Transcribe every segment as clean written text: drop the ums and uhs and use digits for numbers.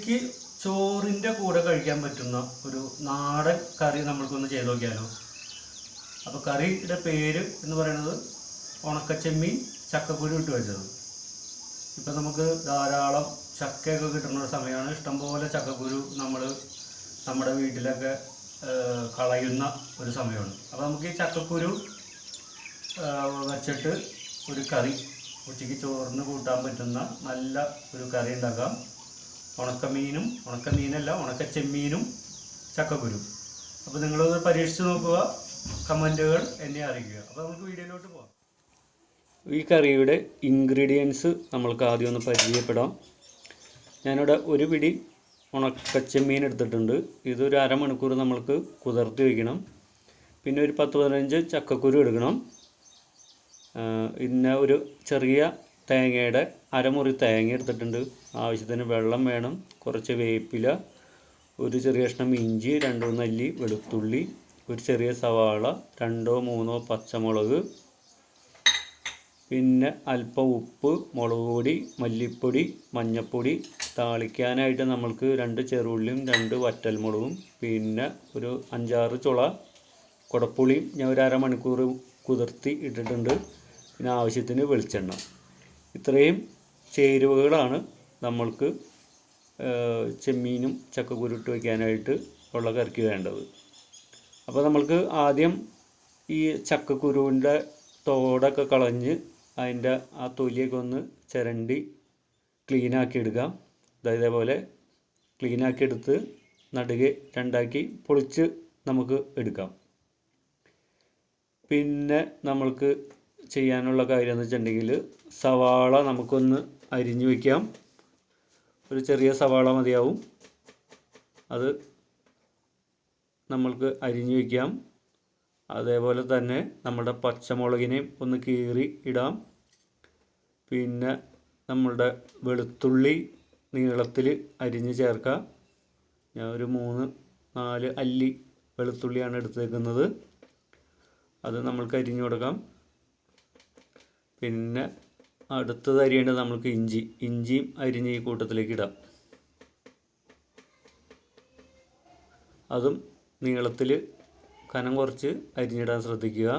ഉച്ചയ്ക്ക് ചോറിൻ്റെ കൂടെ കഴിക്കാൻ പറ്റുന്ന ഒരു നാടൻ കറി നമ്മൾക്കൊന്ന് ചെയ്ത് നോക്കിയാലോ. അപ്പോൾ കറിയുടെ പേര് എന്ന് പറയുന്നത് ഉണക്കച്ചെമ്മീൻ ചക്കക്കുരു ഇട്ട് വെച്ചത്. ഇപ്പം നമുക്ക് ധാരാളം ചക്കയൊക്കെ കിട്ടുന്ന ഒരു സമയമാണ്. ഇഷ്ടംപോലെ ചക്കക്കുരു നമ്മുടെ വീട്ടിലൊക്കെ കളയുന്ന ഒരു സമയമാണ്. അപ്പോൾ നമുക്ക് ഈ ചക്കക്കുരു വെച്ചിട്ട് ഒരു കറി, ഉച്ചയ്ക്ക് ചോറിന് കൂട്ടാൻ പറ്റുന്ന നല്ല ഒരു കറി ഉണ്ടാക്കാം. ഉണക്കച്ചെമ്മീനും ചക്കക്കുരു. അപ്പോൾ നിങ്ങളത് പരീക്ഷിച്ച് നോക്കുക, കമൻറ്റുകൾ എന്നെ അറിയിക്കുക. അപ്പോൾ നമുക്ക് വീഡിയോയിലോട്ട് പോകാം. ഈ കറിയുടെ ഇൻഗ്രീഡിയൻസ് നമ്മൾക്ക് ആദ്യം ഒന്ന് പരിചയപ്പെടാം. ഞാനിവിടെ ഒരു പിടി ഉണക്കച്ചെമ്മീൻ എടുത്തിട്ടുണ്ട്. ഇതൊരു അരമണിക്കൂർ നമ്മൾക്ക് കുതിർത്തി വയ്ക്കണം. പിന്നെ ഒരു 10-15 ചക്കക്കുരു എടുക്കണം. പിന്നെ ഒരു ചെറിയ തേങ്ങയുടെ അരമുറി തേങ്ങ എടുത്തിട്ടുണ്ട്. ആവശ്യത്തിന് വെള്ളം വേണം. കുറച്ച് വേപ്പില, ഒരു ചെറിയ കഷ്ണം ഇഞ്ചി, 2-3 അല്ലി വെളുത്തുള്ളി, ഒരു ചെറിയ സവാള, 2-3 പച്ചമുളക്, പിന്നെ അല്പം ഉപ്പ്, മുളക് പൊടി, മല്ലിപ്പൊടി, മഞ്ഞൾപ്പൊടി. താളിക്കാനായിട്ട് നമ്മൾക്ക് 2 ചെറുള്ളിയും 2 വറ്റൽമുളകും, പിന്നെ ഒരു 5-6 ചുള കുടപ്പുളിയും ഞാൻ ഒരു അരമണിക്കൂർ കുതിർത്തി ഇട്ടിട്ടുണ്ട്. പിന്നെ ആവശ്യത്തിന് വെളിച്ചെണ്ണ. ഇത്രയും ചേരുവകളാണ് നമ്മൾക്ക് ചെമ്മീനും ചക്കക്കുരു ഇട്ട് വയ്ക്കാനായിട്ട് ഉള്ള കറിക്ക് വേണ്ടത്. അപ്പോൾ നമ്മൾക്ക് ആദ്യം ഈ ചക്കക്കുരുവിൻ്റെ തോടൊക്കെ കളഞ്ഞ് അതിൻ്റെ ആ തൊലിയൊക്കെ ഒന്ന് ചിരണ്ടി ക്ലീനാക്കി എടുക്കാം. ഇതേപോലെ ക്ലീനാക്കി എടുത്ത് നടുകെ രണ്ടാക്കി പൊളിച്ച് നമുക്ക് എടുക്കാം. പിന്നെ നമ്മൾക്ക് ചെയ്യാനുള്ള കാര്യം എന്ന് വെച്ചിട്ടുണ്ടെങ്കിൽ സവാള നമുക്കൊന്ന് അരിഞ്ഞു വയ്ക്കാം. ഒരു ചെറിയ സവാള മതിയാവും. അത് നമ്മൾക്ക് അരിഞ്ഞു വയ്ക്കാം. അതേപോലെ തന്നെ നമ്മുടെ പച്ചമുളകിനെയും ഒന്ന് കീറി ഇടാം. പിന്നെ നമ്മളുടെ വെളുത്തുള്ളി നീളത്തിൽ അരിഞ്ഞ് ചേർക്കാം. ഞാൻ ഒരു 3-4 അല്ലി വെളുത്തുള്ളിയാണ് എടുത്തേക്കുന്നത്. അത് നമ്മൾക്ക് അരിഞ്ഞു കൊടുക്കാം. പിന്നെ അടുത്തത് അരിയേണ്ടത് നമ്മൾക്ക് ഇഞ്ചിയും അരിഞ്ഞ് ഈ കൂട്ടത്തിലേക്ക് ഇടാം. അതും നീളത്തിൽ കനം കുറച്ച് അരിഞ്ഞിടാൻ ശ്രദ്ധിക്കുക.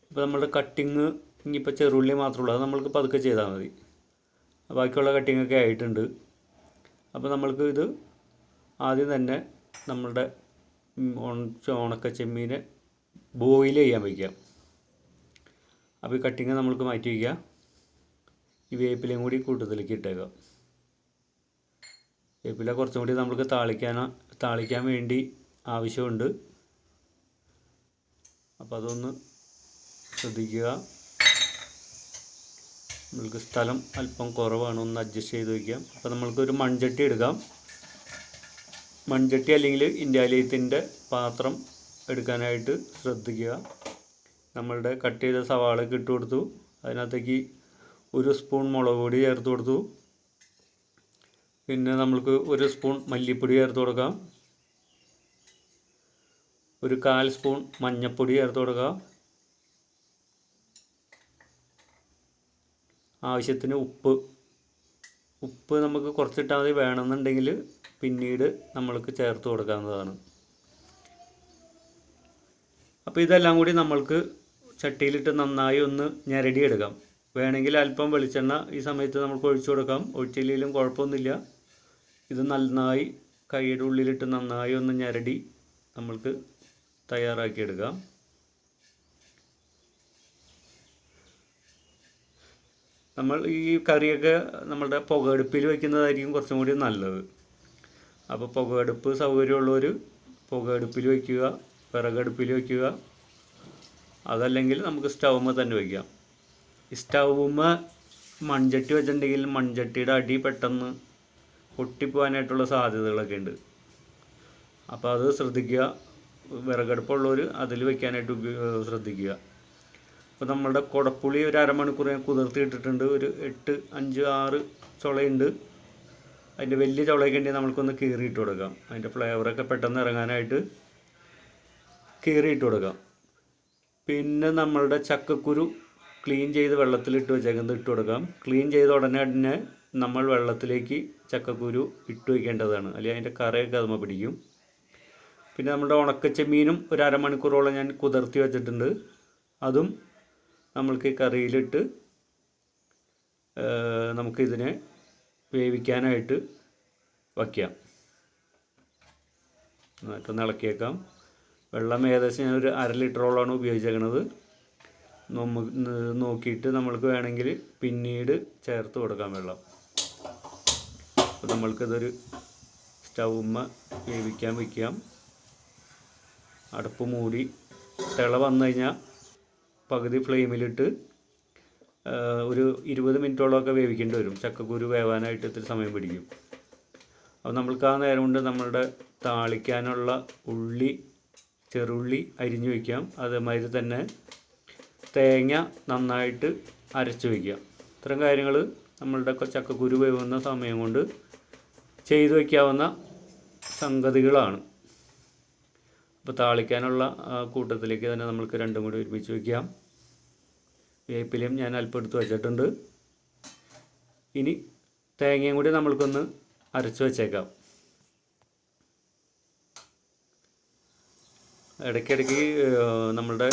ഇപ്പോൾ നമ്മളുടെ കട്ടിങ് ഇനിയിപ്പോൾ ചെറുള്ളി മാത്രമേ ഉള്ളൂ. അത് നമ്മൾക്ക് പതുക്കെ ചെയ്താൽ മതി. ബാക്കിയുള്ള കട്ടിങ്ങൊക്കെ ആയിട്ടുണ്ട്. അപ്പോൾ നമ്മൾക്ക് ഇത് ആദ്യം തന്നെ നമ്മളുടെ ഉണക്കച്ചെമ്മീനെ ബോയിൽ ചെയ്യാൻ വയ്ക്കാം. അപ്പോൾ ഈ കട്ടിങ് നമ്മൾക്ക് മാറ്റി വയ്ക്കാം. ഈ വേപ്പിലയും കൂടി കൂട്ടത്തിലേക്ക് ഇട്ടേക്കാം. വേപ്പില കുറച്ചും കൂടി നമുക്ക് താളിക്കാൻ വേണ്ടി ആവശ്യമുണ്ട്. അപ്പോൾ അതൊന്ന് ശ്രദ്ധിക്കുക. നമ്മൾക്ക് സ്ഥലം അല്പം കുറവാണ്, ഒന്ന് അഡ്ജസ്റ്റ് ചെയ്ത് വയ്ക്കാം. അപ്പോൾ നമ്മൾക്കൊരു മൺചട്ടി എടുക്കാം. മൺചട്ടി അല്ലെങ്കിൽ ഇന്ത്യാലയത്തിൻ്റെ പാത്രം എടുക്കാനായിട്ട് ശ്രദ്ധിക്കുക. നമ്മളുടെ കട്ട് ചെയ്ത സവാളയൊക്കെ ഇട്ട് കൊടുത്തു. അതിനകത്തേക്ക് 1 സ്പൂൺ മുളക് പൊടി ചേർത്ത് കൊടുത്തു. പിന്നെ നമ്മൾക്ക് 1 സ്പൂൺ മല്ലിപ്പൊടി ചേർത്ത് കൊടുക്കാം. ഒരു 1/4 സ്പൂൺ മഞ്ഞൾപ്പൊടി ചേർത്ത് കൊടുക്കാം. ആവശ്യത്തിന് ഉപ്പ് നമുക്ക് കുറച്ചിട്ടാൽ മതി. വേണമെന്നുണ്ടെങ്കിൽ പിന്നീട് നമ്മൾക്ക് ചേർത്ത് കൊടുക്കാവുന്നതാണ്. അപ്പോൾ ഇതെല്ലാം കൂടി നമ്മൾക്ക് ചട്ടിയിലിട്ട് നന്നായി ഒന്ന് ഞെരടിയെടുക്കാം. വേണമെങ്കിൽ അല്പം വെളിച്ചെണ്ണ ഈ സമയത്ത് നമുക്ക് ഒഴിച്ചു കൊടുക്കാം. ഒഴിച്ചില്ലെങ്കിലും കുഴപ്പമൊന്നുമില്ല. ഇത് നന്നായി കൈയുടെ ഉള്ളിലിട്ട് നന്നായി ഒന്ന് ഞെരടി നമ്മൾക്ക് തയ്യാറാക്കിയെടുക്കാം. നമ്മൾ ഈ കറിയൊക്കെ നമ്മളുടെ പുകയടുപ്പിൽ വയ്ക്കുന്നതായിരിക്കും കുറച്ചും കൂടി നല്ലത്. അപ്പോൾ പുകയടുപ്പ് സൗകര്യമുള്ളവർ പുകയടുപ്പിൽ വയ്ക്കുക, വിറകടുപ്പിൽ വയ്ക്കുക. അതല്ലെങ്കിൽ നമുക്ക് സ്റ്റൗമ്മ തന്നെ വയ്ക്കാം. ഈ സ്റ്റൗമ്മ മൺചട്ടി വെച്ചിട്ടുണ്ടെങ്കിൽ മൺചട്ടിയുടെ അടി പെട്ടെന്ന് പൊട്ടിപ്പോകാനായിട്ടുള്ള സാധ്യതകളൊക്കെ ഉണ്ട്. അപ്പോൾ അത് ശ്രദ്ധിക്കുക. വിറകടുപ്പുള്ളവർ അതിൽ വയ്ക്കാനായിട്ട് ശ്രദ്ധിക്കുക. അപ്പോൾ നമ്മളുടെ കുടപ്പുളി ഒരു അരമണിക്കൂർ ഞാൻ കുതിർത്തി ഇട്ടിട്ടുണ്ട്. ഒരു 5-6 ചുളയുണ്ട്. അതിൻ്റെ വലിയ ചുളയൊക്കെ ഉണ്ടെങ്കിൽ നമുക്കൊന്ന് കീറിയിട്ട് കൊടുക്കാം. അതിൻ്റെ ഫ്ലേവറൊക്കെ പെട്ടെന്ന് ഇറങ്ങാനായിട്ട് കീറിയിട്ട് കൊടുക്കാം. പിന്നെ നമ്മളുടെ ചക്കക്കുരു ക്ലീൻ ചെയ്ത് വെള്ളത്തിലിട്ട് വെച്ചേക്കുന്നത് ഇട്ട് കൊടുക്കാം. ക്ലീൻ ചെയ്ത ഉടനെ തന്നെ നമ്മൾ വെള്ളത്തിലേക്ക് ചക്കക്കുരു ഇട്ട് വയ്ക്കേണ്ടതാണ്, അല്ലെങ്കിൽ അതിൻ്റെ കറയൊക്കെ അതുമ്മ പിടിക്കും. പിന്നെ നമ്മുടെ ഉണക്കച്ചെമ്മീനും ഒരു അരമണിക്കൂറോളം ഞാൻ കുതിർത്തി വെച്ചിട്ടുണ്ട്. അതും നമ്മൾക്ക് കറിയിലിട്ട് നമുക്കിതിനെ വേവിക്കാനായിട്ട് വയ്ക്കാം. എന്നിട്ടൊന്ന് ഇളക്കിയേക്കാം. വെള്ളം ഏകദേശം ഞാനൊരു 1/2 ലിറ്ററോളമാണ് ഉപയോഗിച്ചേക്കുന്നത്. നോക്കിയിട്ട് നമ്മൾക്ക് വേണമെങ്കിൽ പിന്നീട് ചേർത്ത് കൊടുക്കാം വെള്ളം. അപ്പോൾ നമ്മൾക്കിതൊരു സ്റ്റൗമ്മ വേവിക്കാൻ വയ്ക്കാം. അടുപ്പ് മൂടി തിള വന്നു കഴിഞ്ഞാൽ പകുതി ഫ്ലെയിമിലിട്ട് ഒരു 20 മിനിറ്റോളമൊക്കെ വേവിക്കേണ്ടി വരും. ചക്കക്കുരു വേവാനായിട്ട് ഇത്തിരി സമയം പിടിക്കും. അപ്പോൾ നമ്മൾക്ക് ആ നേരം കൊണ്ട് നമ്മളുടെ താളിക്കാനുള്ള ചെറുള്ളി അരിഞ്ഞു വയ്ക്കാം. അതേമാതിരി തന്നെ തേങ്ങ നന്നായിട്ട് അരച്ച് വയ്ക്കാം. ഇത്തരം കാര്യങ്ങൾ നമ്മളുടെ ചക്കക്കുരു വേവുന്ന സമയം കൊണ്ട് ചെയ്തു വയ്ക്കാവുന്ന സംഗതികളാണ്. അപ്പോൾ താളിക്കാനുള്ള കൂട്ടത്തിലേക്ക് തന്നെ നമ്മൾക്ക് രണ്ടും കൂടി ഒരുമിച്ച് വയ്ക്കാം. വേപ്പിലയും ഞാൻ അല്പം എടുത്ത് വെച്ചിട്ടുണ്ട്. ഇനി തേങ്ങയും കൂടി നമ്മൾക്കൊന്ന് അരച്ച് വെച്ചേക്കാം. ഇടയ്ക്കിടയ്ക്ക് നമ്മളുടെ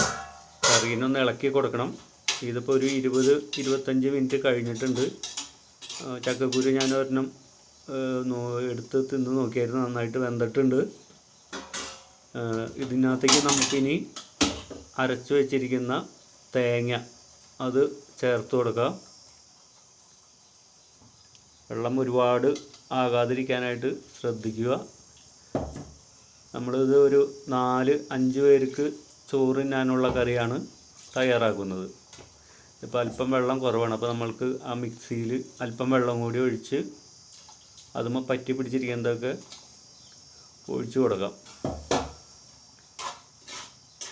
കറീനൊന്ന് ഇളക്കി കൊടുക്കണം. ഇതിപ്പോൾ ഒരു 20-25 മിനിറ്റ് കഴിഞ്ഞിട്ടുണ്ട്. ചക്കക്കുരു ഞാൻ ഒരെണ്ണം എടുത്ത് തിന്ന് നോക്കിയായിരുന്നു, നന്നായിട്ട് വെന്തിട്ടുണ്ട്. ഇതിനകത്തേക്ക് നമുക്കിനി അരച്ച് വെച്ചിരിക്കുന്ന തേങ്ങ അത് ചേർത്ത് കൊടുക്കാം. വെള്ളം ഒരുപാട് ആകാതിരിക്കാനായിട്ട് ശ്രദ്ധിക്കുക. നമ്മളിത് ഒരു 4-5 പേർക്ക് ചോറ് തിന്നാനുള്ള കറിയാണ് തയ്യാറാക്കുന്നത്. ഇപ്പോൾ അല്പം വെള്ളം കുറവാണ്. അപ്പോൾ നമ്മൾക്ക് ആ മിക്സിയിൽ അല്പം വെള്ളം കൂടി ഒഴിച്ച് അതുമ്മ പറ്റി പിടിച്ചിരിക്കുന്നതൊക്കെ ഒഴിച്ച് കൊടുക്കാം.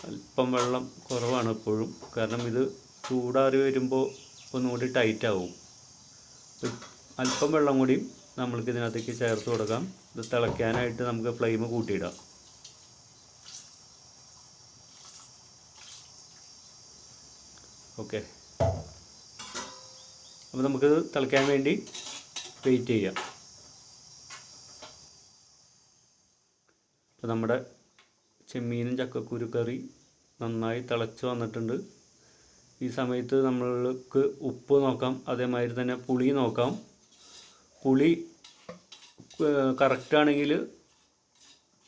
അല്പം വെള്ളം കുറവാണ് എപ്പോഴും, കാരണം ഇത് ചൂടാറി വരുമ്പോൾ ഒന്നുകൂടി ടൈറ്റ് ആവും. അല്പം വെള്ളം കൂടി നമ്മൾക്ക് ഇതിനകത്തേക്ക് ചേർത്ത് കൊടുക്കാം. ഇത് തിളയ്ക്കാനായിട്ട് നമുക്ക് ഫ്ലെയിം കൂട്ടിയിടാം. ഓക്കെ, അപ്പോൾ നമുക്കിത് തിളയ്ക്കാൻ വേണ്ടി വെയിറ്റ് ചെയ്യാം. അപ്പോൾ നമ്മുടെ ചെമ്മീനും ചക്കക്കുരു കറി നന്നായി തിളച്ച് വന്നിട്ടുണ്ട്. ഈ സമയത്ത് നമ്മൾക്ക് ഉപ്പ് നോക്കാം, അതേമാതിരി തന്നെ പുളി നോക്കാം. പുളി കറക്റ്റാണെങ്കിൽ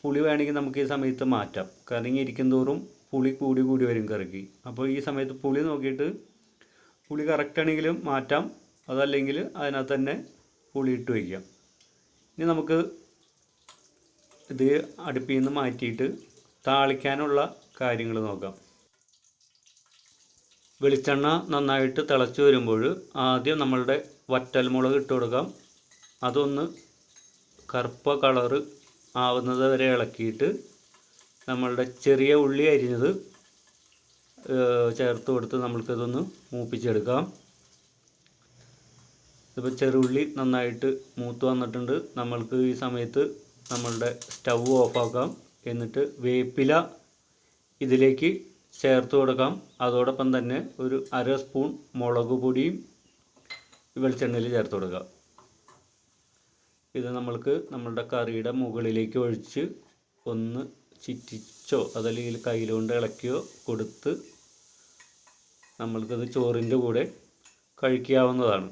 പുളി വേണമെങ്കിൽ നമുക്ക് ഈ സമയത്ത് മാറ്റാം. കറി ഇരിക്കും തോറും പുളി കൂടി വരും കറിക്ക്. അപ്പോൾ ഈ സമയത്ത് പുളി നോക്കിയിട്ട് പുളി കറക്റ്റാണെങ്കിലും മാറ്റാം, അതല്ലെങ്കിൽ അതിനകത്ത് തന്നെ പുളി ഇട്ട് വയ്ക്കാം. ഇനി നമുക്ക് ഇത് അടുപ്പിൽ നിന്ന് മാറ്റിയിട്ട് താളിക്കാനുള്ള കാര്യങ്ങൾ നോക്കാം. വെളിച്ചെണ്ണ നന്നായിട്ട് തിളച്ച് വരുമ്പോൾ ആദ്യം നമ്മളുടെ വറ്റൽമുളക് ഇട്ട് കൊടുക്കാം. അതൊന്ന് കറുപ്പ കളറ് ആവുന്നത് വരെ ഇളക്കിയിട്ട് നമ്മളുടെ ചെറിയ ഉള്ളി അരിഞ്ഞത് ചേർത്ത് കൊടുത്ത് നമ്മൾക്കിതൊന്ന് മൂപ്പിച്ചെടുക്കാം. ഇപ്പോൾ ചെറുള്ളി നന്നായിട്ട് മൂത്ത് വന്നിട്ടുണ്ട്. നമ്മൾക്ക് ഈ സമയത്ത് നമ്മളുടെ സ്റ്റൗ ഓഫാക്കാം. എന്നിട്ട് വേപ്പില ഇതിലേക്ക് ചേർത്ത് കൊടുക്കാം. അതോടൊപ്പം തന്നെ ഒരു 1/2 സ്പൂൺ മുളക് പൊടിയും വെളിച്ചെണ്ണയിൽ ചേർത്ത് കൊടുക്കാം. ഇത് നമ്മളുടെ കറിയുടെ മുകളിലേക്ക് ഒഴിച്ച് ഒന്ന് ചിറ്റിച്ചോ അതല്ലെങ്കിൽ കയ്യിലുകൊണ്ട് ഇളക്കിയോ കൊടുത്ത് നമ്മൾക്കത് ചോറിൻ്റെ കൂടെ കഴിക്കാവുന്നതാണ്.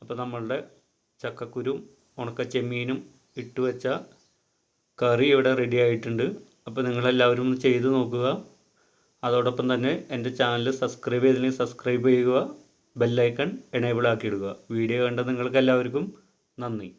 അപ്പോൾ നമ്മളുടെ ചക്കക്കുരും ഉണക്കച്ചെമ്മീനും ഇട്ട് വെച്ച കറി ഇവിടെ റെഡി ആയിട്ടുണ്ട്. അപ്പോൾ നിങ്ങളെല്ലാവരും ഒന്ന് ചെയ്ത് നോക്കുക. അതോടൊപ്പം തന്നെ എൻ്റെ ചാനൽ സബ്സ്ക്രൈബ് ചെയ്തില്ലെങ്കിൽ സബ്സ്ക്രൈബ് ചെയ്യുക, ബെല്ലൈക്കൺ എനേബിൾ ആക്കിയിടുക. വീഡിയോ കണ്ട നിങ്ങൾക്ക് എല്ലാവർക്കും നന്ദി.